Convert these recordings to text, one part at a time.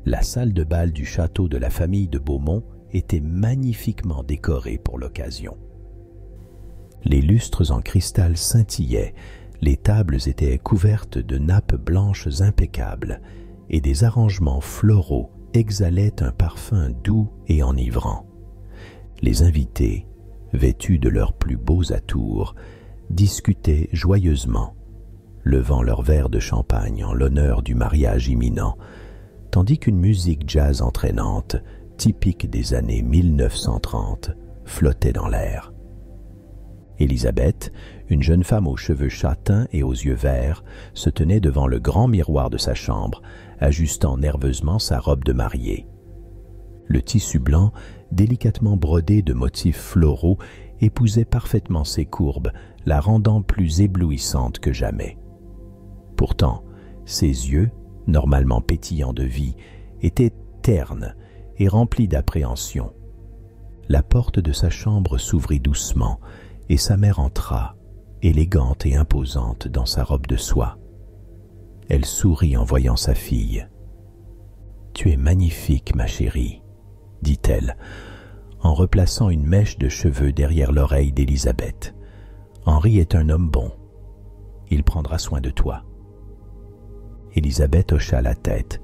La salle de bal du château de la famille de Beaumont était magnifiquement décorée pour l'occasion. Les lustres en cristal scintillaient, les tables étaient couvertes de nappes blanches impeccables et des arrangements floraux exhalaient un parfum doux et enivrant. Les invités, vêtus de leurs plus beaux atours, discutaient joyeusement, levant leur verre de champagne en l'honneur du mariage imminent, tandis qu'une musique jazz entraînante, typique des années 1930, flottait dans l'air. Élisabeth, une jeune femme aux cheveux châtains et aux yeux verts, se tenait devant le grand miroir de sa chambre, ajustant nerveusement sa robe de mariée. Le tissu blanc, délicatement brodé de motifs floraux, épousait parfaitement ses courbes, la rendant plus éblouissante que jamais. Pourtant, ses yeux, normalement pétillants de vie, étaient ternes et remplis d'appréhension. La porte de sa chambre s'ouvrit doucement, et sa mère entra, élégante et imposante dans sa robe de soie. Elle sourit en voyant sa fille. « Tu es magnifique, ma chérie, » dit-elle, en replaçant une mèche de cheveux derrière l'oreille d'Élisabeth. « Henri est un homme bon. Il prendra soin de toi. » Élisabeth hocha la tête,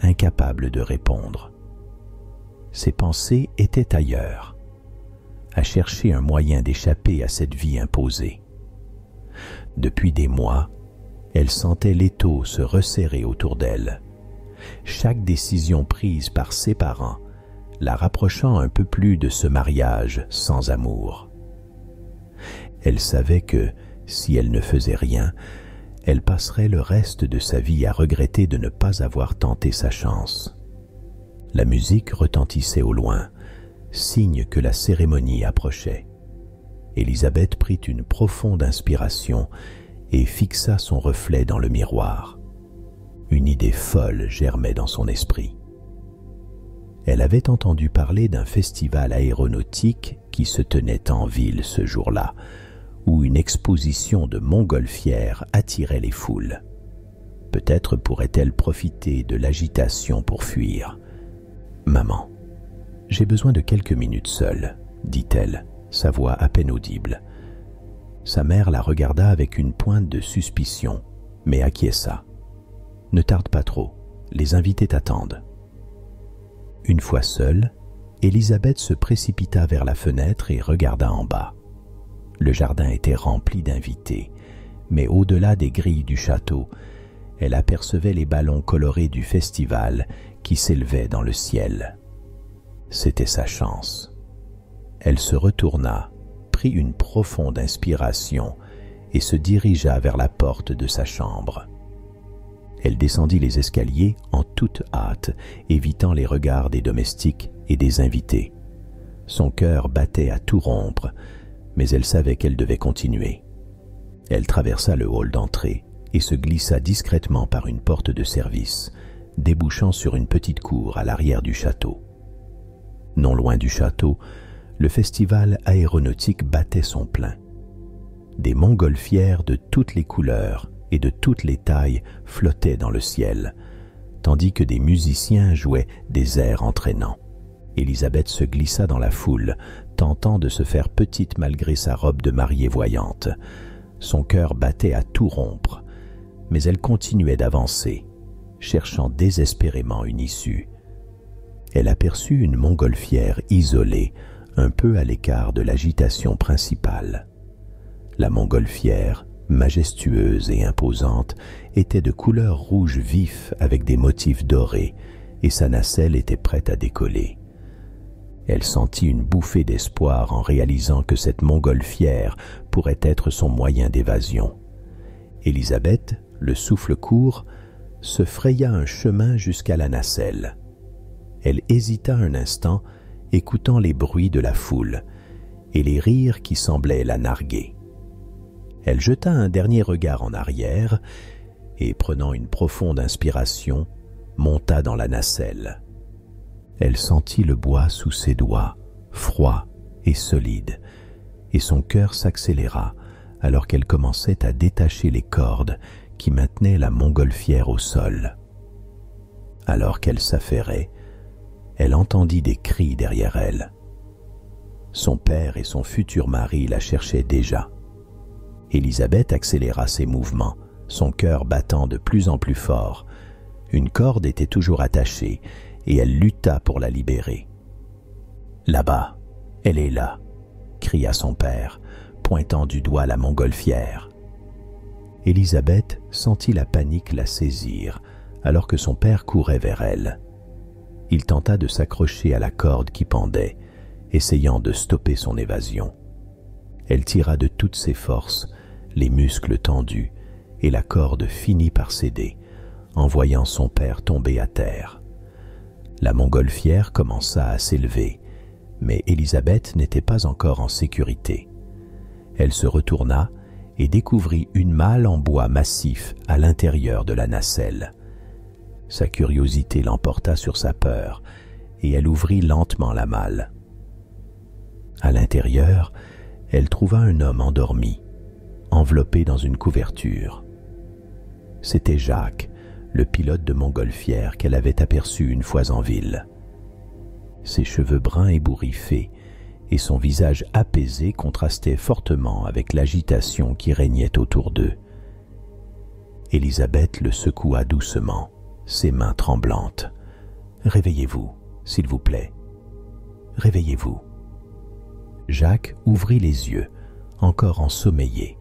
incapable de répondre. Ses pensées étaient ailleurs, à chercher un moyen d'échapper à cette vie imposée. Depuis des mois, elle sentait l'étau se resserrer autour d'elle. Chaque décision prise par ses parents la rapprochant un peu plus de ce mariage sans amour. Elle savait que, si elle ne faisait rien, elle passerait le reste de sa vie à regretter de ne pas avoir tenté sa chance. La musique retentissait au loin, signe que la cérémonie approchait. Élisabeth prit une profonde inspiration et fixa son reflet dans le miroir. Une idée folle germait dans son esprit. Elle avait entendu parler d'un festival aéronautique qui se tenait en ville ce jour-là, où une exposition de montgolfières attirait les foules. Peut-être pourrait-elle profiter de l'agitation pour fuir. « Maman, j'ai besoin de quelques minutes seule, » dit-elle, sa voix à peine audible. Sa mère la regarda avec une pointe de suspicion, mais acquiesça. « Ne tarde pas trop, les invités t'attendent. » Une fois seule, Élisabeth se précipita vers la fenêtre et regarda en bas. Le jardin était rempli d'invités, mais au-delà des grilles du château, elle apercevait les ballons colorés du festival qui s'élevaient dans le ciel. C'était sa chance. Elle se retourna, prit une profonde inspiration et se dirigea vers la porte de sa chambre. Elle descendit les escaliers en toute hâte, évitant les regards des domestiques et des invités. Son cœur battait à tout rompre, mais elle savait qu'elle devait continuer. Elle traversa le hall d'entrée et se glissa discrètement par une porte de service, débouchant sur une petite cour à l'arrière du château. Non loin du château, le festival aéronautique battait son plein. Des montgolfières de toutes les couleurs et de toutes les tailles flottaient dans le ciel, tandis que des musiciens jouaient des airs entraînants. Élisabeth se glissa dans la foule, tentant de se faire petite malgré sa robe de mariée voyante. Son cœur battait à tout rompre, mais elle continuait d'avancer, cherchant désespérément une issue. Elle aperçut une montgolfière isolée, un peu à l'écart de l'agitation principale. La montgolfière, majestueuse et imposante, était de couleur rouge vif avec des motifs dorés, et sa nacelle était prête à décoller. Elle sentit une bouffée d'espoir en réalisant que cette montgolfière pourrait être son moyen d'évasion. Élisabeth, le souffle court, se fraya un chemin jusqu'à la nacelle. Elle hésita un instant, écoutant les bruits de la foule et les rires qui semblaient la narguer. Elle jeta un dernier regard en arrière et, prenant une profonde inspiration, monta dans la nacelle. Elle sentit le bois sous ses doigts, froid et solide, et son cœur s'accéléra alors qu'elle commençait à détacher les cordes qui maintenaient la montgolfière au sol. Alors qu'elle s'affairait, elle entendit des cris derrière elle. Son père et son futur mari la cherchaient déjà. Élisabeth accéléra ses mouvements, son cœur battant de plus en plus fort. Une corde était toujours attachée et elle lutta pour la libérer. « Là-bas, elle est là !» cria son père, pointant du doigt la montgolfière. Élisabeth sentit la panique la saisir alors que son père courait vers elle. Il tenta de s'accrocher à la corde qui pendait, essayant de stopper son évasion. Elle tira de toutes ses forces, les muscles tendus, et la corde finit par céder, en voyant son père tomber à terre. La montgolfière commença à s'élever, mais Élisabeth n'était pas encore en sécurité. Elle se retourna et découvrit une malle en bois massif à l'intérieur de la nacelle. Sa curiosité l'emporta sur sa peur, et elle ouvrit lentement la malle. À l'intérieur, elle trouva un homme endormi, enveloppé dans une couverture. C'était Jacques, le pilote de montgolfière qu'elle avait aperçu une fois en ville. Ses cheveux bruns ébouriffés et son visage apaisé contrastaient fortement avec l'agitation qui régnait autour d'eux. Élisabeth le secoua doucement, ses mains tremblantes. « Réveillez-vous, s'il vous plaît. Réveillez-vous. » Jacques ouvrit les yeux, encore ensommeillé,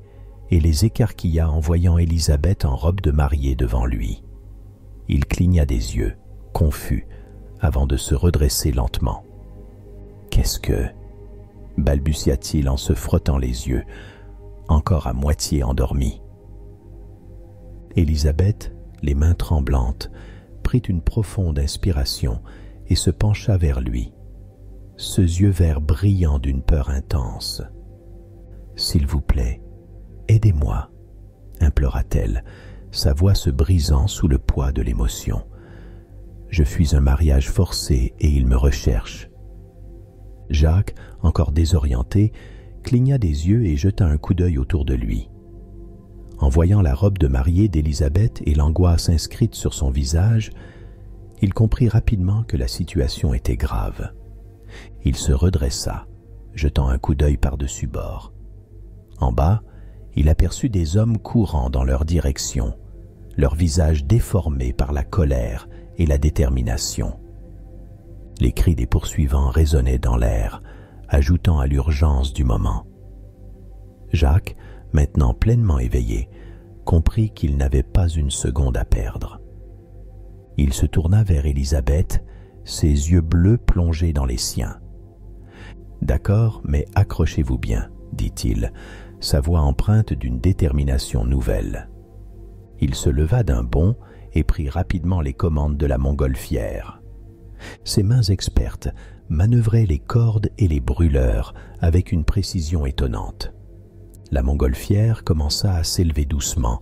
et les écarquilla en voyant Élisabeth en robe de mariée devant lui. Il cligna des yeux, confus, avant de se redresser lentement. « Qu'est-ce que... » balbutia-t-il en se frottant les yeux, encore à moitié endormi. Élisabeth, les mains tremblantes, prit une profonde inspiration et se pencha vers lui, ses yeux verts brillants d'une peur intense. « S'il vous plaît, aidez-moi, » implora-t-elle, sa voix se brisant sous le poids de l'émotion. « Je fuis un mariage forcé et il me recherche. » Jacques, encore désorienté, cligna des yeux et jeta un coup d'œil autour de lui. En voyant la robe de mariée d'Élisabeth et l'angoisse inscrite sur son visage, il comprit rapidement que la situation était grave. Il se redressa, jetant un coup d'œil par-dessus bord. En bas, il aperçut des hommes courant dans leur direction, leurs visages déformés par la colère et la détermination. Les cris des poursuivants résonnaient dans l'air, ajoutant à l'urgence du moment. Jacques, maintenant pleinement éveillé, comprit qu'il n'avait pas une seconde à perdre. Il se tourna vers Élisabeth, ses yeux bleus plongés dans les siens. « D'accord, mais accrochez-vous bien, » dit-il, sa voix empreinte d'une détermination nouvelle. Il se leva d'un bond et prit rapidement les commandes de la montgolfière. Ses mains expertes manœuvraient les cordes et les brûleurs avec une précision étonnante. La montgolfière commença à s'élever doucement,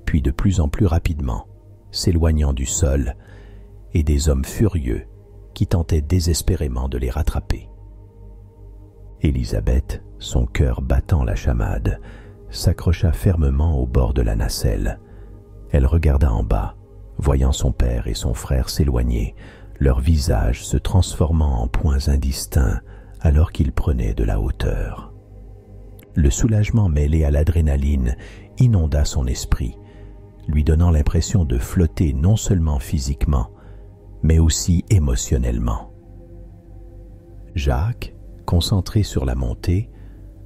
puis de plus en plus rapidement, s'éloignant du sol, et des hommes furieux qui tentaient désespérément de les rattraper. Élisabeth, son cœur battant la chamade, s'accrocha fermement au bord de la nacelle. Elle regarda en bas, voyant son père et son frère s'éloigner, leurs visages se transformant en points indistincts alors qu'ils prenaient de la hauteur. Le soulagement mêlé à l'adrénaline inonda son esprit, lui donnant l'impression de flotter non seulement physiquement, mais aussi émotionnellement. Jacques, concentré sur la montée,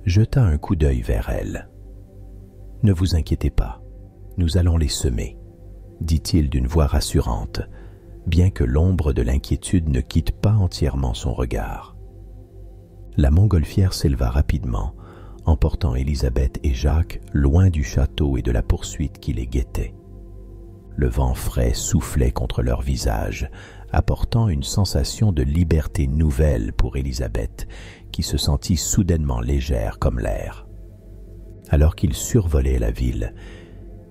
jeta un coup d'œil vers elle. « Ne vous inquiétez pas, nous allons les semer, » dit-il d'une voix rassurante, bien que l'ombre de l'inquiétude ne quitte pas entièrement son regard. La montgolfière s'éleva rapidement, emportant Élisabeth et Jacques loin du château et de la poursuite qui les guettait. Le vent frais soufflait contre leurs visages, apportant une sensation de liberté nouvelle pour Élisabeth, qui se sentit soudainement légère comme l'air. Alors qu'ils survolaient la ville,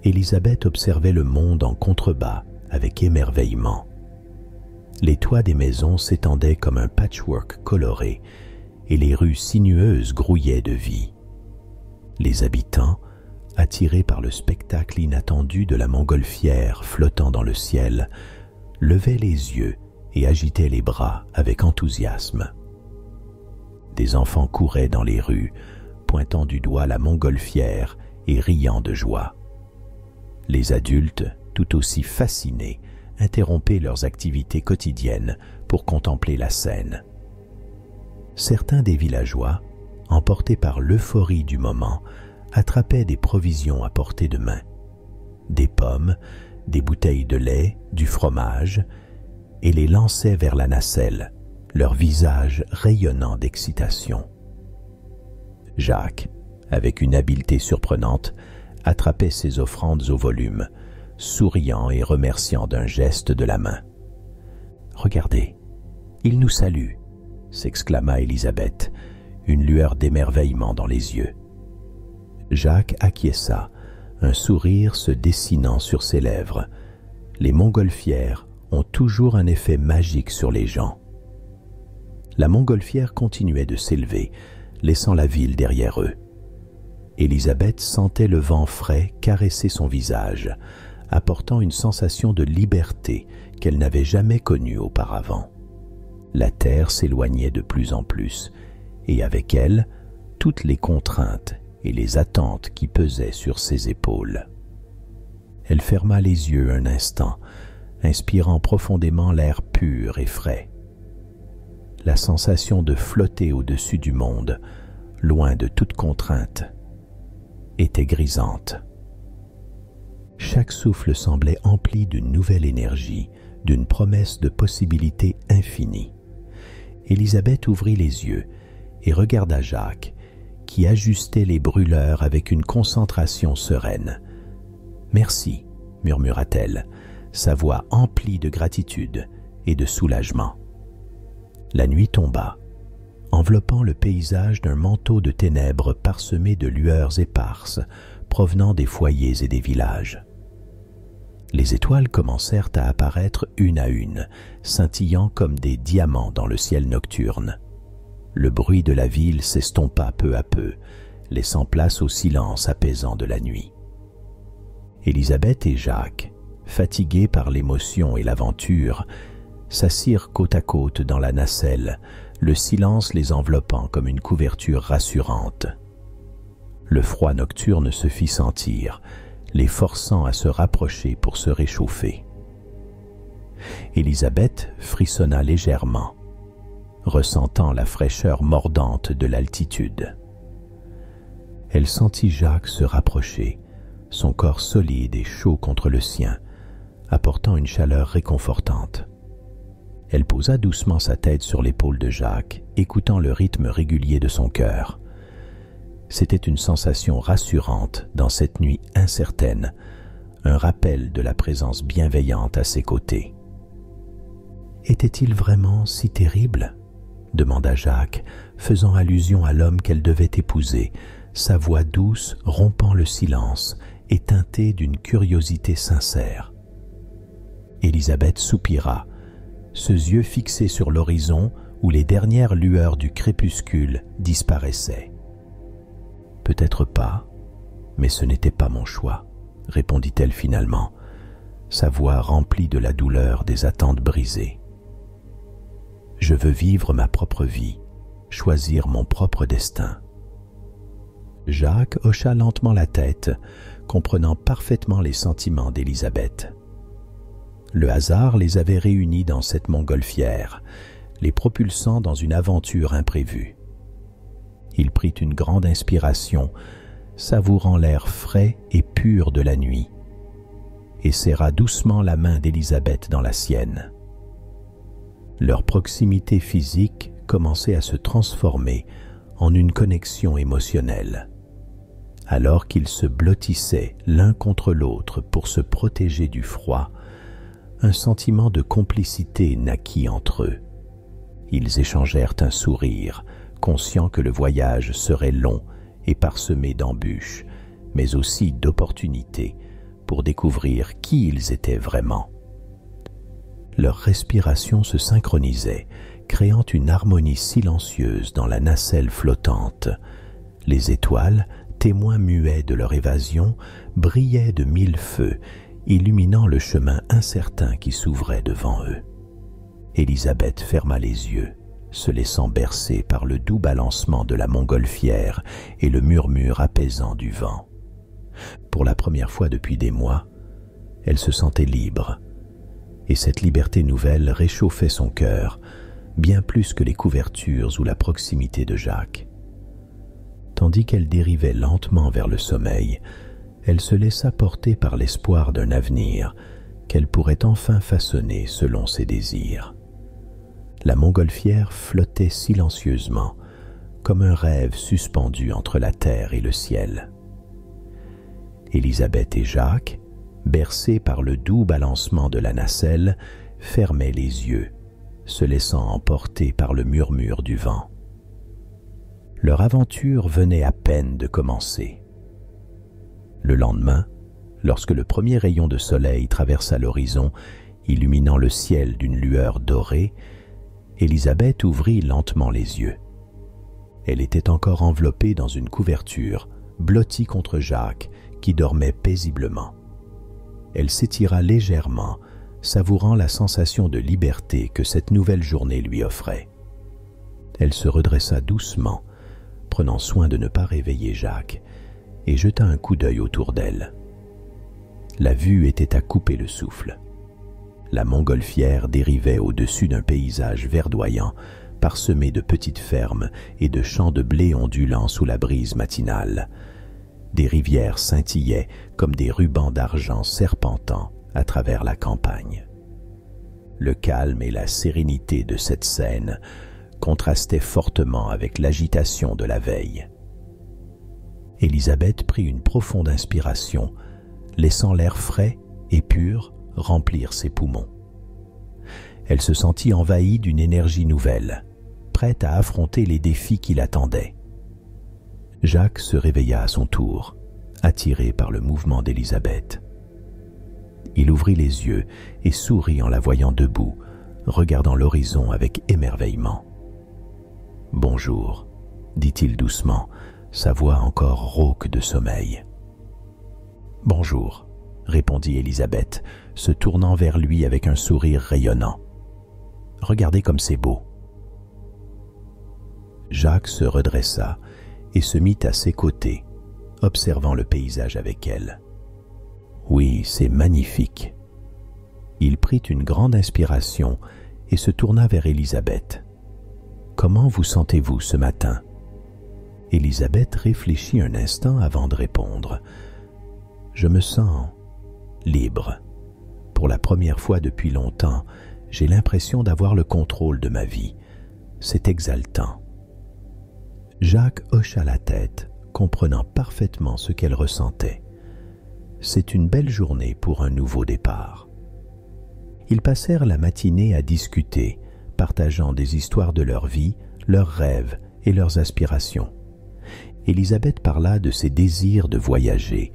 Élisabeth observait le monde en contrebas avec émerveillement. Les toits des maisons s'étendaient comme un patchwork coloré et les rues sinueuses grouillaient de vie. Les habitants, attirés par le spectacle inattendu de la montgolfière flottant dans le ciel, levaient les yeux et agitaient les bras avec enthousiasme. Des enfants couraient dans les rues, pointant du doigt la montgolfière et riant de joie. Les adultes, tout aussi fascinés, interrompaient leurs activités quotidiennes pour contempler la scène. Certains des villageois, emportés par l'euphorie du moment, attrapaient des provisions à portée de main, des pommes, des bouteilles de lait, du fromage, et les lançaient vers la nacelle, leur visage rayonnant d'excitation. Jacques, avec une habileté surprenante, attrapait ces offrandes au volume, souriant et remerciant d'un geste de la main. « Regardez, il nous salue !» s'exclama Élisabeth, une lueur d'émerveillement dans les yeux. Jacques acquiesça, un sourire se dessinant sur ses lèvres. Les montgolfières ont toujours un effet magique sur les gens. La montgolfière continuait de s'élever, laissant la ville derrière eux. Élisabeth sentait le vent frais caresser son visage, apportant une sensation de liberté qu'elle n'avait jamais connue auparavant. La terre s'éloignait de plus en plus, et avec elle, toutes les contraintes et les attentes qui pesaient sur ses épaules. Elle ferma les yeux un instant, inspirant profondément l'air pur et frais. La sensation de flotter au-dessus du monde, loin de toute contrainte, était grisante. Chaque souffle semblait empli d'une nouvelle énergie, d'une promesse de possibilités infinies. Élisabeth ouvrit les yeux et regarda Jacques, qui ajustait les brûleurs avec une concentration sereine. « Merci » murmura-t-elle, sa voix emplie de gratitude et de soulagement. La nuit tomba, enveloppant le paysage d'un manteau de ténèbres parsemé de lueurs éparses provenant des foyers et des villages. Les étoiles commencèrent à apparaître une à une, scintillant comme des diamants dans le ciel nocturne. Le bruit de la ville s'estompa peu à peu, laissant place au silence apaisant de la nuit. Élisabeth et Jacques, fatigués par l'émotion et l'aventure, s'assirent côte à côte dans la nacelle, le silence les enveloppant comme une couverture rassurante. Le froid nocturne se fit sentir, les forçant à se rapprocher pour se réchauffer. Élisabeth frissonna légèrement, ressentant la fraîcheur mordante de l'altitude. Elle sentit Jacques se rapprocher, son corps solide et chaud contre le sien, apportant une chaleur réconfortante. Elle posa doucement sa tête sur l'épaule de Jacques, écoutant le rythme régulier de son cœur. C'était une sensation rassurante dans cette nuit incertaine, un rappel de la présence bienveillante à ses côtés. « Était-il vraiment si terrible ?» demanda Jacques, faisant allusion à l'homme qu'elle devait épouser, sa voix douce rompant le silence et teintée d'une curiosité sincère. Élisabeth soupira, ses yeux fixés sur l'horizon où les dernières lueurs du crépuscule disparaissaient. « Peut-être pas, mais ce n'était pas mon choix, » répondit-elle finalement, sa voix remplie de la douleur des attentes brisées. « Je veux vivre ma propre vie, choisir mon propre destin. » Jacques hocha lentement la tête, comprenant parfaitement les sentiments d'Élisabeth. Le hasard les avait réunis dans cette montgolfière, les propulsant dans une aventure imprévue. Il prit une grande inspiration, savourant l'air frais et pur de la nuit, et serra doucement la main d'Élisabeth dans la sienne. Leur proximité physique commençait à se transformer en une connexion émotionnelle. Alors qu'ils se blottissaient l'un contre l'autre pour se protéger du froid, un sentiment de complicité naquit entre eux. Ils échangèrent un sourire, conscients que le voyage serait long et parsemé d'embûches, mais aussi d'opportunités pour découvrir qui ils étaient vraiment. Leur respiration se synchronisait, créant une harmonie silencieuse dans la nacelle flottante. Les étoiles, témoins muets de leur évasion, brillaient de mille feux, illuminant le chemin incertain qui s'ouvrait devant eux. Élisabeth ferma les yeux, se laissant bercer par le doux balancement de la montgolfière et le murmure apaisant du vent. Pour la première fois depuis des mois, elle se sentait libre, et cette liberté nouvelle réchauffait son cœur, bien plus que les couvertures ou la proximité de Jacques. Tandis qu'elle dérivait lentement vers le sommeil, elle se laissa porter par l'espoir d'un avenir qu'elle pourrait enfin façonner selon ses désirs. La montgolfière flottait silencieusement, comme un rêve suspendu entre la terre et le ciel. Élisabeth et Jacques, bercés par le doux balancement de la nacelle, fermaient les yeux, se laissant emporter par le murmure du vent. Leur aventure venait à peine de commencer. Le lendemain, lorsque le premier rayon de soleil traversa l'horizon, illuminant le ciel d'une lueur dorée, Élisabeth ouvrit lentement les yeux. Elle était encore enveloppée dans une couverture, blottie contre Jacques, qui dormait paisiblement. Elle s'étira légèrement, savourant la sensation de liberté que cette nouvelle journée lui offrait. Elle se redressa doucement, prenant soin de ne pas réveiller Jacques, et jeta un coup d'œil autour d'elle. La vue était à couper le souffle. La montgolfière dérivait au-dessus d'un paysage verdoyant, parsemé de petites fermes et de champs de blé ondulants sous la brise matinale. Des rivières scintillaient comme des rubans d'argent serpentant à travers la campagne. Le calme et la sérénité de cette scène contrastaient fortement avec l'agitation de la veille. Élisabeth prit une profonde inspiration, laissant l'air frais et pur remplir ses poumons. Elle se sentit envahie d'une énergie nouvelle, prête à affronter les défis qui l'attendaient. Jacques se réveilla à son tour, attiré par le mouvement d'Élisabeth. Il ouvrit les yeux et sourit en la voyant debout, regardant l'horizon avec émerveillement. « Bonjour », dit-il doucement, sa voix encore rauque de sommeil. « Bonjour », répondit Élisabeth, se tournant vers lui avec un sourire rayonnant. « Regardez comme c'est beau. » Jacques se redressa et se mit à ses côtés, observant le paysage avec elle. « Oui, c'est magnifique. » Il prit une grande inspiration et se tourna vers Élisabeth. « Comment vous sentez-vous ce matin ?» Élisabeth réfléchit un instant avant de répondre. « Je me sens libre. Pour la première fois depuis longtemps, j'ai l'impression d'avoir le contrôle de ma vie. C'est exaltant. » Jacques hocha la tête, comprenant parfaitement ce qu'elle ressentait. C'est une belle journée pour un nouveau départ. Ils passèrent la matinée à discuter, partageant des histoires de leur vie, leurs rêves et leurs aspirations. Élisabeth parla de ses désirs de voyager,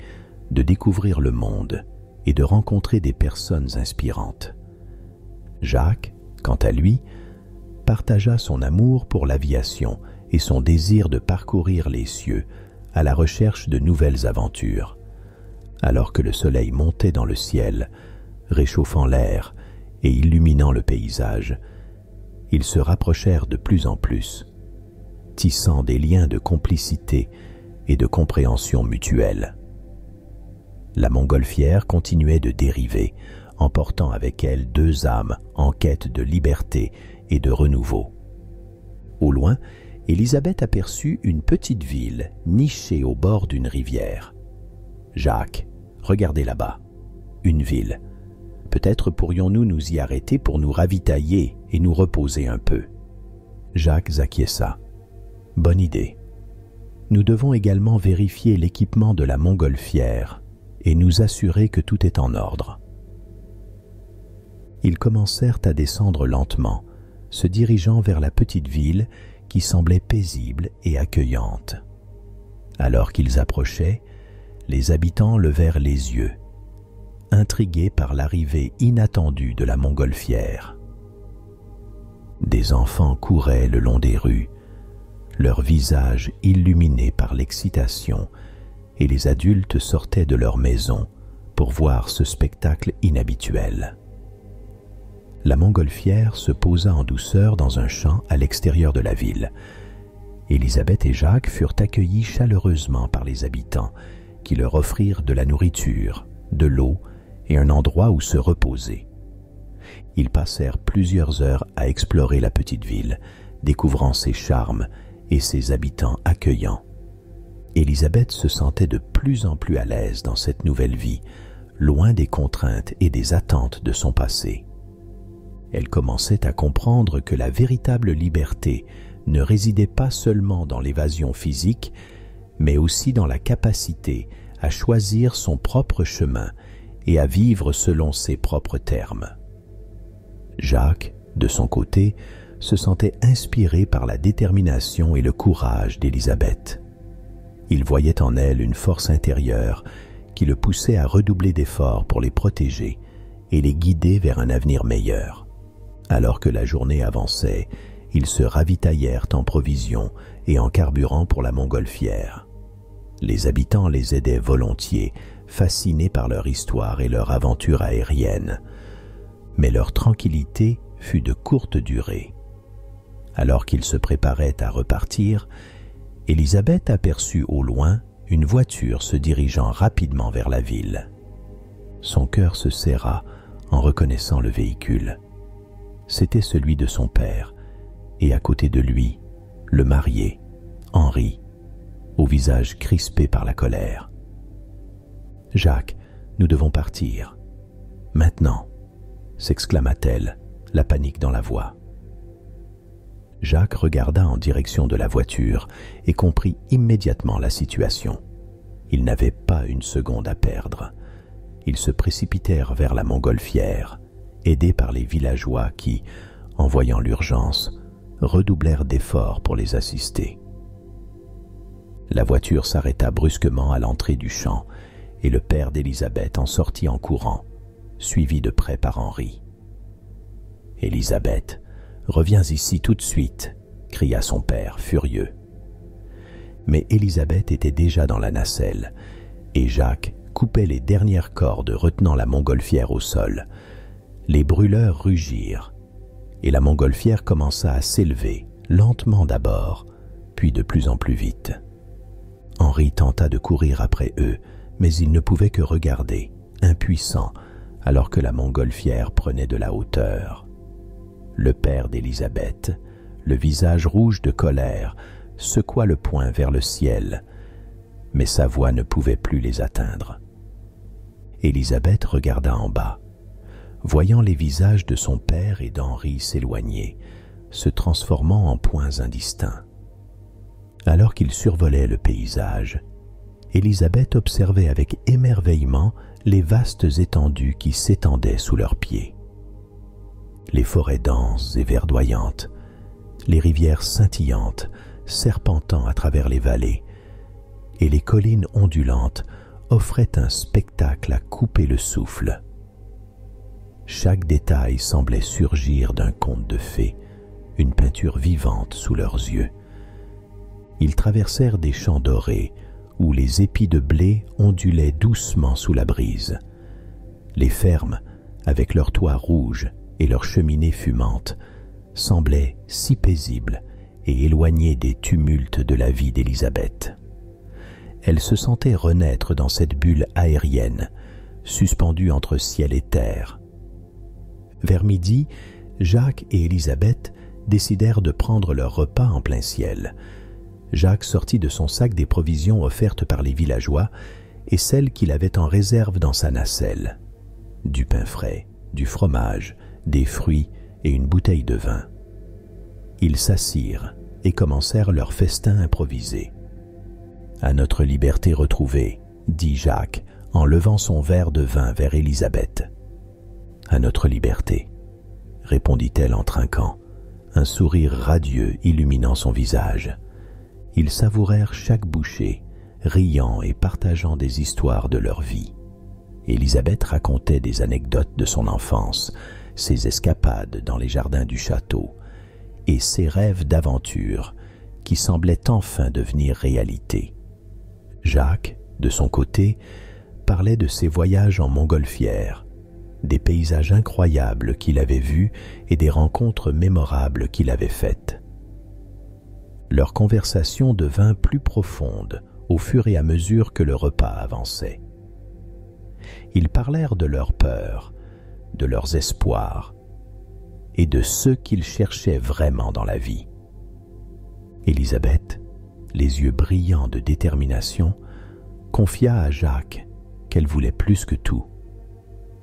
de découvrir le monde et de rencontrer des personnes inspirantes. Jacques, quant à lui, partagea son amour pour l'aviation et son désir de parcourir les cieux à la recherche de nouvelles aventures. Alors que le soleil montait dans le ciel, réchauffant l'air et illuminant le paysage, ils se rapprochèrent de plus en plus, tissant des liens de complicité et de compréhension mutuelle. La montgolfière continuait de dériver, emportant avec elle deux âmes en quête de liberté et de renouveau. Au loin, Élisabeth aperçut une petite ville nichée au bord d'une rivière. « Jacques, regardez là-bas, une ville. Peut-être pourrions-nous nous y arrêter pour nous ravitailler et nous reposer un peu. » Jacques acquiesça. « Bonne idée. Nous devons également vérifier l'équipement de la montgolfière et nous assurer que tout est en ordre. » Ils commencèrent à descendre lentement, se dirigeant vers la petite ville qui semblait paisible et accueillante. Alors qu'ils approchaient, les habitants levèrent les yeux, intrigués par l'arrivée inattendue de la montgolfière. Des enfants couraient le long des rues, leurs visages illuminés par l'excitation, et les adultes sortaient de leur maison, pour voir ce spectacle inhabituel. La montgolfière se posa en douceur dans un champ à l'extérieur de la ville. Élisabeth et Jacques furent accueillis chaleureusement par les habitants, qui leur offrirent de la nourriture, de l'eau et un endroit où se reposer. Ils passèrent plusieurs heures à explorer la petite ville, découvrant ses charmes et ses habitants accueillants. Élisabeth se sentait de plus en plus à l'aise dans cette nouvelle vie, loin des contraintes et des attentes de son passé. Elle commençait à comprendre que la véritable liberté ne résidait pas seulement dans l'évasion physique, mais aussi dans la capacité à choisir son propre chemin et à vivre selon ses propres termes. Jacques, de son côté, se sentait inspiré par la détermination et le courage d'Élisabeth. Il voyait en elle une force intérieure qui le poussait à redoubler d'efforts pour les protéger et les guider vers un avenir meilleur. Alors que la journée avançait, ils se ravitaillèrent en provisions et en carburant pour la montgolfière. Les habitants les aidaient volontiers, fascinés par leur histoire et leur aventure aérienne. Mais leur tranquillité fut de courte durée. Alors qu'ils se préparaient à repartir, Élisabeth aperçut au loin une voiture se dirigeant rapidement vers la ville. Son cœur se serra en reconnaissant le véhicule. C'était celui de son père, et à côté de lui, le marié, Henri, au visage crispé par la colère. « Jacques, nous devons partir. Maintenant !» s'exclama-t-elle, la panique dans la voix. Jacques regarda en direction de la voiture et comprit immédiatement la situation. Ils n'avaient pas une seconde à perdre. Ils se précipitèrent vers la montgolfière, aidés par les villageois qui, en voyant l'urgence, redoublèrent d'efforts pour les assister. La voiture s'arrêta brusquement à l'entrée du champ et le père d'Élisabeth en sortit en courant, suivi de près par Henri. « Élisabeth, reviens ici tout de suite !» cria son père, furieux. Mais Élisabeth était déjà dans la nacelle, et Jacques coupait les dernières cordes retenant la montgolfière au sol. Les brûleurs rugirent, et la montgolfière commença à s'élever, lentement d'abord, puis de plus en plus vite. Henri tenta de courir après eux, mais il ne pouvait que regarder, impuissant, alors que la montgolfière prenait de la hauteur. Le père d'Élisabeth, le visage rouge de colère, secoua le poing vers le ciel, mais sa voix ne pouvait plus les atteindre. Élisabeth regarda en bas, voyant les visages de son père et d'Henri s'éloigner, se transformant en points indistincts. Alors qu'ils survolaient le paysage, Élisabeth observait avec émerveillement les vastes étendues qui s'étendaient sous leurs pieds. Les forêts denses et verdoyantes, les rivières scintillantes serpentant à travers les vallées, et les collines ondulantes offraient un spectacle à couper le souffle. Chaque détail semblait surgir d'un conte de fées, une peinture vivante sous leurs yeux. Ils traversèrent des champs dorés où les épis de blé ondulaient doucement sous la brise. Les fermes, avec leurs toits rouges et leurs cheminées fumantes, semblaient si paisibles et éloignées des tumultes de la vie d'Élisabeth. Elle se sentait renaître dans cette bulle aérienne, suspendue entre ciel et terre. Vers midi, Jacques et Élisabeth décidèrent de prendre leur repas en plein ciel. Jacques sortit de son sac des provisions offertes par les villageois et celles qu'il avait en réserve dans sa nacelle. Du pain frais, du fromage, des fruits et une bouteille de vin. Ils s'assirent et commencèrent leur festin improvisé. « À notre liberté retrouvée », dit Jacques en levant son verre de vin vers Élisabeth. « À notre liberté », répondit-elle en trinquant, un sourire radieux illuminant son visage. Ils savourèrent chaque bouchée, riant et partageant des histoires de leur vie. Élisabeth racontait des anecdotes de son enfance, ses escapades dans les jardins du château et ses rêves d'aventure qui semblaient enfin devenir réalité. Jacques, de son côté, parlait de ses voyages en montgolfière, des paysages incroyables qu'il avait vus et des rencontres mémorables qu'il avait faites. Leur conversation devint plus profonde au fur et à mesure que le repas avançait. Ils parlèrent de leurs peurs, de leurs espoirs et de ce qu'ils cherchaient vraiment dans la vie. Élisabeth, les yeux brillants de détermination, confia à Jacques qu'elle voulait plus que tout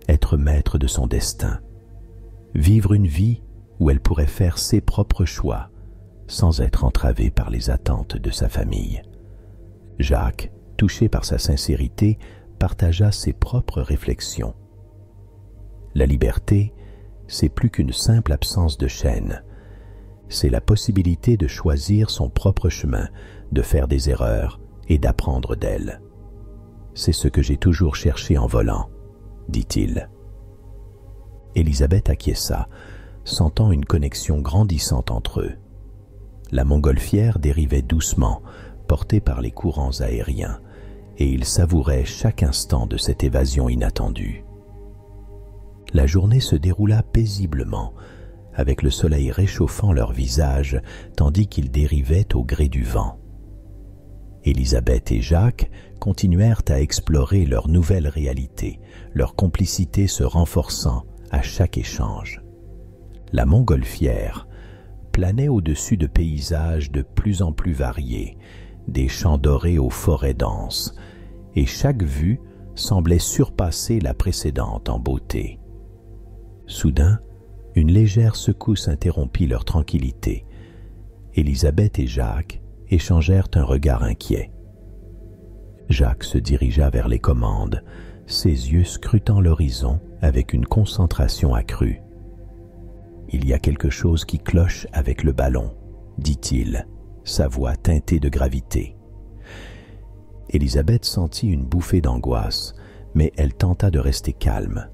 être maître de son destin, vivre une vie où elle pourrait faire ses propres choix sans être entravée par les attentes de sa famille. Jacques, touché par sa sincérité, partagea ses propres réflexions. La liberté, c'est plus qu'une simple absence de chaîne. C'est la possibilité de choisir son propre chemin, de faire des erreurs et d'apprendre d'elles. C'est ce que j'ai toujours cherché en volant, dit-il. Élisabeth acquiesça, sentant une connexion grandissante entre eux. La montgolfière dérivait doucement, portée par les courants aériens, et ils savouraient chaque instant de cette évasion inattendue. La journée se déroula paisiblement, avec le soleil réchauffant leurs visages tandis qu'ils dérivaient au gré du vent. Élisabeth et Jacques continuèrent à explorer leur nouvelle réalité, leur complicité se renforçant à chaque échange. La montgolfière planait au-dessus de paysages de plus en plus variés, des champs dorés aux forêts denses, et chaque vue semblait surpasser la précédente en beauté. Soudain, une légère secousse interrompit leur tranquillité. Élisabeth et Jacques échangèrent un regard inquiet. Jacques se dirigea vers les commandes, ses yeux scrutant l'horizon avec une concentration accrue. « Il y a quelque chose qui cloche avec le ballon », dit-il, sa voix teintée de gravité. Élisabeth sentit une bouffée d'angoisse, mais elle tenta de rester calme.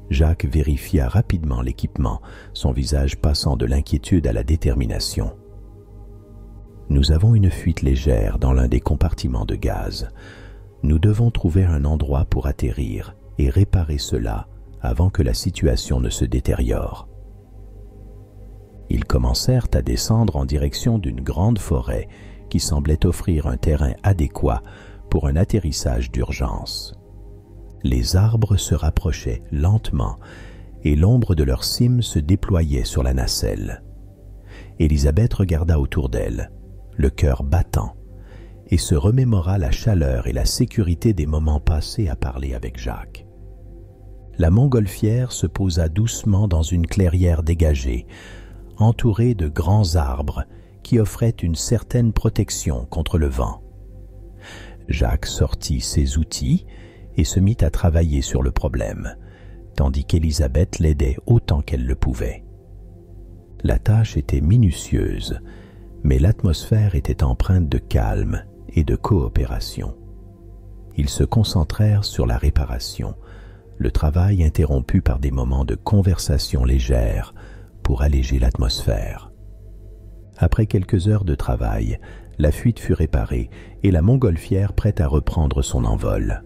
Jacques vérifia rapidement l'équipement, son visage passant de l'inquiétude à la détermination. « Nous avons une fuite légère dans l'un des compartiments de gaz. Nous devons trouver un endroit pour atterrir et réparer cela avant que la situation ne se détériore. » Ils commencèrent à descendre en direction d'une grande forêt qui semblait offrir un terrain adéquat pour un atterrissage d'urgence. Les arbres se rapprochaient lentement et l'ombre de leurs cimes se déployait sur la nacelle. Élisabeth regarda autour d'elle, le cœur battant, et se remémora la chaleur et la sécurité des moments passés à parler avec Jacques. La montgolfière se posa doucement dans une clairière dégagée, entourée de grands arbres qui offraient une certaine protection contre le vent. Jacques sortit ses outils et se mit à travailler sur le problème, tandis qu'Élisabeth l'aidait autant qu'elle le pouvait. La tâche était minutieuse, mais l'atmosphère était empreinte de calme et de coopération. Ils se concentrèrent sur la réparation, le travail interrompu par des moments de conversation légère pour alléger l'atmosphère. Après quelques heures de travail, la fuite fut réparée et la montgolfière prête à reprendre son envol.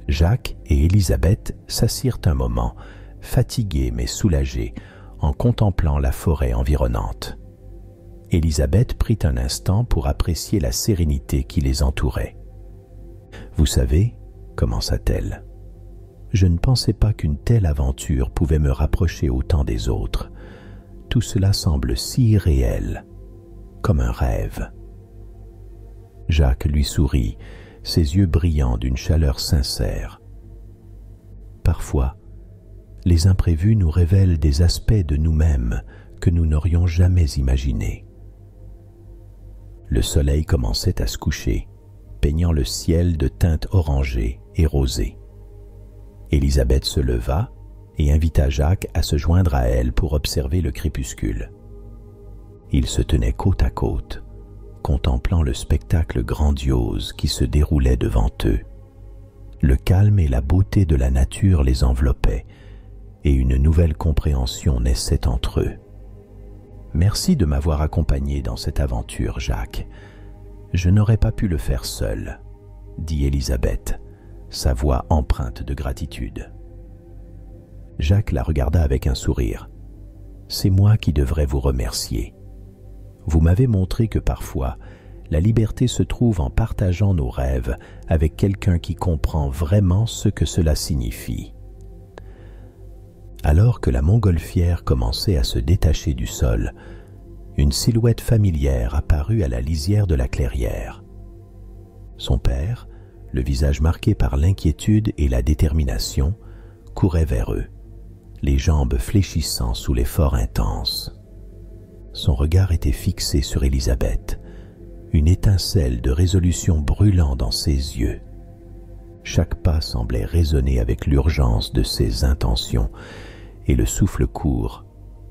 Jacques et Élisabeth s'assirent un moment, fatigués mais soulagés, en contemplant la forêt environnante. Élisabeth prit un instant pour apprécier la sérénité qui les entourait. « Vous savez, » commença-t-elle, « je ne pensais pas qu'une telle aventure pouvait me rapprocher autant des autres. Tout cela semble si réel, comme un rêve. » Jacques lui sourit, ses yeux brillants d'une chaleur sincère. « Parfois, les imprévus nous révèlent des aspects de nous-mêmes que nous n'aurions jamais imaginés. » Le soleil commençait à se coucher, peignant le ciel de teintes orangées et rosées. Élisabeth se leva et invita Jacques à se joindre à elle pour observer le crépuscule. Ils se tenaient côte à côte, contemplant le spectacle grandiose qui se déroulait devant eux. Le calme et la beauté de la nature les enveloppaient, et une nouvelle compréhension naissait entre eux. « Merci de m'avoir accompagné dans cette aventure, Jacques. Je n'aurais pas pu le faire seul, » dit Élisabeth, sa voix empreinte de gratitude. Jacques la regarda avec un sourire. « C'est moi qui devrais vous remercier. Vous m'avez montré que parfois, la liberté se trouve en partageant nos rêves avec quelqu'un qui comprend vraiment ce que cela signifie. » Alors que la montgolfière commençait à se détacher du sol, une silhouette familière apparut à la lisière de la clairière. Son père, le visage marqué par l'inquiétude et la détermination, courait vers eux, les jambes fléchissant sous l'effort intense. Son regard était fixé sur Élisabeth, une étincelle de résolution brûlant dans ses yeux. Chaque pas semblait résonner avec l'urgence de ses intentions, et le souffle court,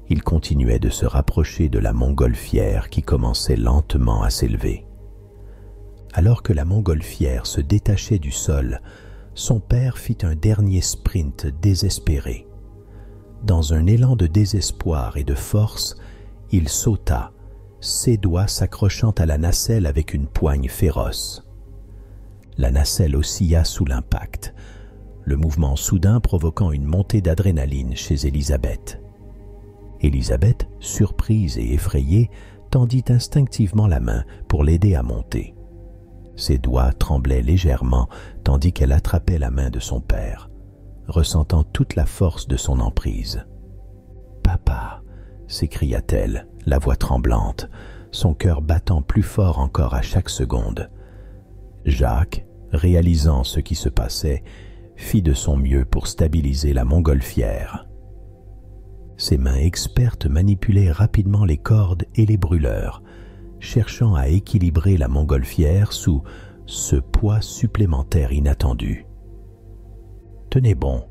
il continuait de se rapprocher de la montgolfière qui commençait lentement à s'élever. Alors que la montgolfière se détachait du sol, son père fit un dernier sprint désespéré. Dans un élan de désespoir et de force, il sauta, ses doigts s'accrochant à la nacelle avec une poigne féroce. La nacelle oscilla sous l'impact, le mouvement soudain provoquant une montée d'adrénaline chez Élisabeth. Élisabeth, surprise et effrayée, tendit instinctivement la main pour l'aider à monter. Ses doigts tremblaient légèrement tandis qu'elle attrapait la main de son père, ressentant toute la force de son emprise. « Papa !» s'écria-t-elle, la voix tremblante, son cœur battant plus fort encore à chaque seconde. Jacques, réalisant ce qui se passait, fit de son mieux pour stabiliser la montgolfière. Ses mains expertes manipulaient rapidement les cordes et les brûleurs, cherchant à équilibrer la montgolfière sous ce poids supplémentaire inattendu. « Tenez bon »,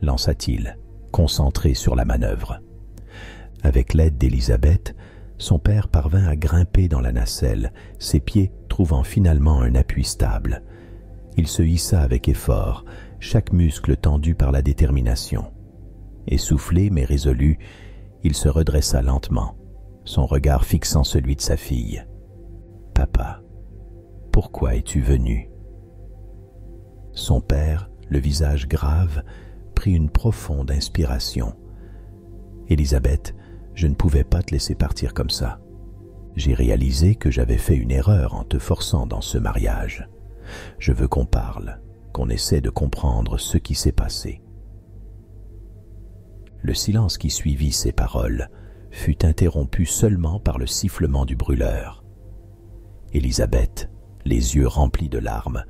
lança-t-il, concentré sur la manœuvre. Avec l'aide d'Élisabeth, son père parvint à grimper dans la nacelle, ses pieds trouvant finalement un appui stable. Il se hissa avec effort, chaque muscle tendu par la détermination. Essoufflé mais résolu, il se redressa lentement, son regard fixant celui de sa fille. « Papa, pourquoi es-tu venu ?» Son père, le visage grave, prit une profonde inspiration. « Élisabeth, je ne pouvais pas te laisser partir comme ça. J'ai réalisé que j'avais fait une erreur en te forçant dans ce mariage. Je veux qu'on parle, qu'on essaie de comprendre ce qui s'est passé. » Le silence qui suivit ces paroles fut interrompu seulement par le sifflement du brûleur. Élisabeth, les yeux remplis de larmes,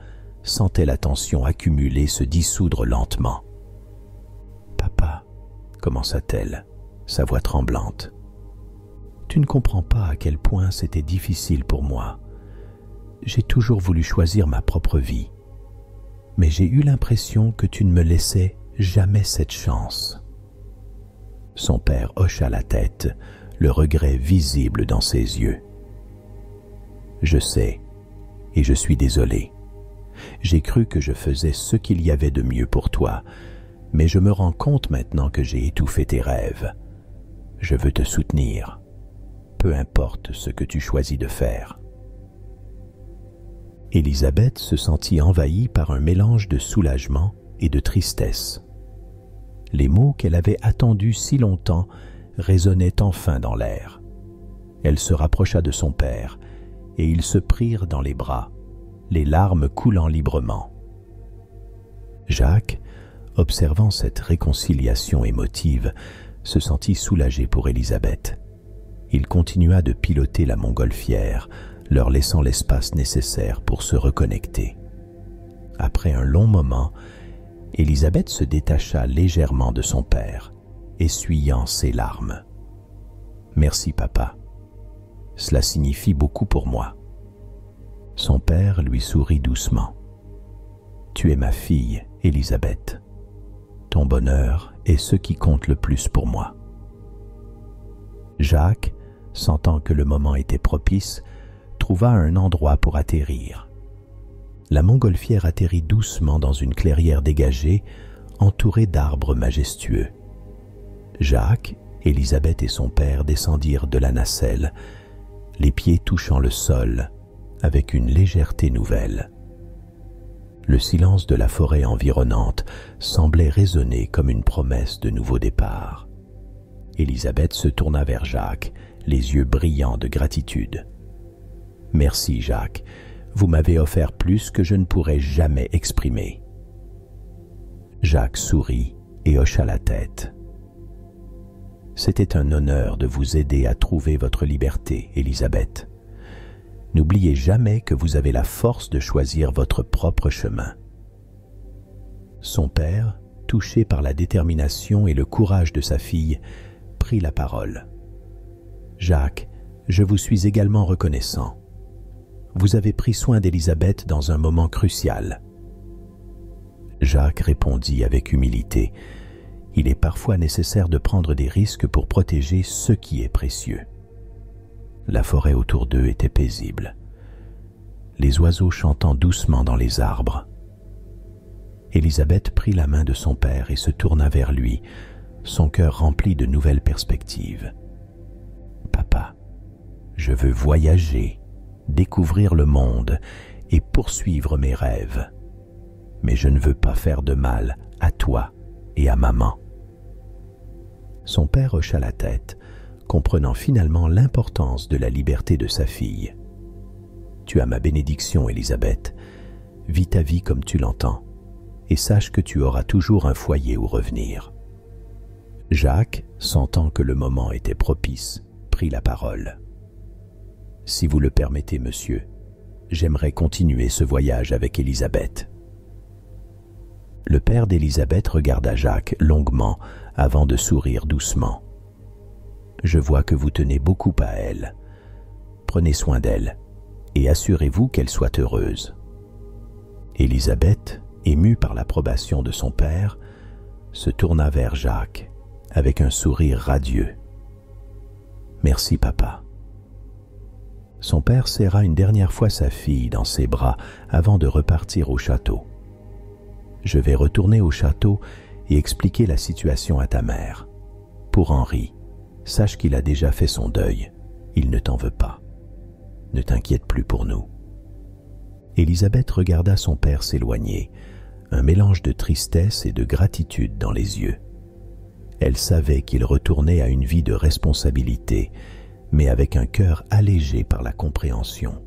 sentait la tension accumulée se dissoudre lentement. « Papa, » commença-t-elle, sa voix tremblante, « tu ne comprends pas à quel point c'était difficile pour moi. J'ai toujours voulu choisir ma propre vie, mais j'ai eu l'impression que tu ne me laissais jamais cette chance. » Son père hocha la tête, le regret visible dans ses yeux. « Je sais, et je suis désolé. J'ai cru que je faisais ce qu'il y avait de mieux pour toi, mais je me rends compte maintenant que j'ai étouffé tes rêves. Je veux te soutenir, peu importe ce que tu choisis de faire. » Élisabeth se sentit envahie par un mélange de soulagement et de tristesse. Les mots qu'elle avait attendus si longtemps résonnaient enfin dans l'air. Elle se rapprocha de son père, et ils se prirent dans les bras, les larmes coulant librement. Jacques, observant cette réconciliation émotive, se sentit soulagé pour Élisabeth. Il continua de piloter la montgolfière, leur laissant l'espace nécessaire pour se reconnecter. Après un long moment, Élisabeth se détacha légèrement de son père, essuyant ses larmes. « Merci, papa. Cela signifie beaucoup pour moi. » Son père lui sourit doucement. « Tu es ma fille, Élisabeth. Ton bonheur est ce qui compte le plus pour moi. » Jacques, sentant que le moment était propice, trouva un endroit pour atterrir. La montgolfière atterrit doucement dans une clairière dégagée, entourée d'arbres majestueux. Jacques, Élisabeth et son père descendirent de la nacelle, les pieds touchant le sol, avec une légèreté nouvelle. Le silence de la forêt environnante semblait résonner comme une promesse de nouveau départ. Élisabeth se tourna vers Jacques, les yeux brillants de gratitude. « Merci, Jacques, vous m'avez offert plus que je ne pourrais jamais exprimer. » Jacques sourit et hocha la tête. « C'était un honneur de vous aider à trouver votre liberté, Élisabeth. N'oubliez jamais que vous avez la force de choisir votre propre chemin. » Son père, touché par la détermination et le courage de sa fille, prit la parole. « Jacques, je vous suis également reconnaissant. Vous avez pris soin d'Élisabeth dans un moment crucial. » Jacques répondit avec humilité. Il est parfois nécessaire de prendre des risques pour protéger ce qui est précieux. La forêt autour d'eux était paisible, les oiseaux chantant doucement dans les arbres. Élisabeth prit la main de son père et se tourna vers lui, son cœur rempli de nouvelles perspectives. « Papa, je veux voyager, découvrir le monde et poursuivre mes rêves. Mais je ne veux pas faire de mal à toi et à maman. » Son père hocha la tête, comprenant finalement l'importance de la liberté de sa fille. « Tu as ma bénédiction, Élisabeth. Vis ta vie comme tu l'entends, et sache que tu auras toujours un foyer où revenir. » Jacques, sentant que le moment était propice, prit la parole. « Si vous le permettez, monsieur, j'aimerais continuer ce voyage avec Élisabeth. » Le père d'Élisabeth regarda Jacques longuement avant de sourire doucement. « Je vois que vous tenez beaucoup à elle. Prenez soin d'elle et assurez-vous qu'elle soit heureuse. » Élisabeth, émue par l'approbation de son père, se tourna vers Jacques avec un sourire radieux. « Merci, papa. » Son père serra une dernière fois sa fille dans ses bras avant de repartir au château. « Je vais retourner au château et expliquer la situation à ta mère. Pour Henri, sache qu'il a déjà fait son deuil. Il ne t'en veut pas. Ne t'inquiète plus pour nous. » Élisabeth regarda son père s'éloigner, un mélange de tristesse et de gratitude dans les yeux. Elle savait qu'il retournait à une vie de responsabilité, mais avec un cœur allégé par la compréhension.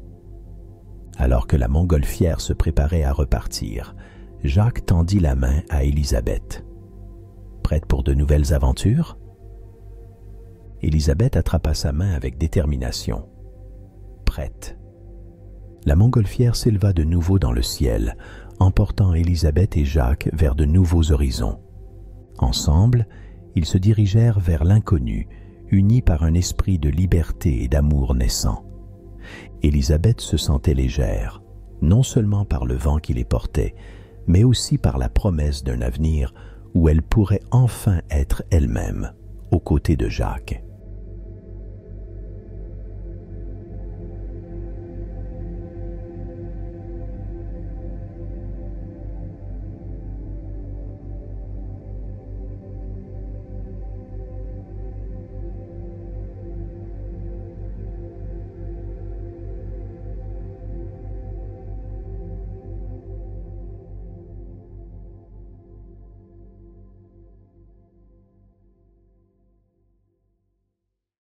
Alors que la montgolfière se préparait à repartir, Jacques tendit la main à Élisabeth. « Prête pour de nouvelles aventures ?» Élisabeth attrapa sa main avec détermination. « Prête. » La montgolfière s'éleva de nouveau dans le ciel, emportant Élisabeth et Jacques vers de nouveaux horizons. Ensemble, ils se dirigèrent vers l'inconnu, unis par un esprit de liberté et d'amour naissant. Élisabeth se sentait légère, non seulement par le vent qui les portait, mais aussi par la promesse d'un avenir où elle pourrait enfin être elle-même, aux côtés de Jacques.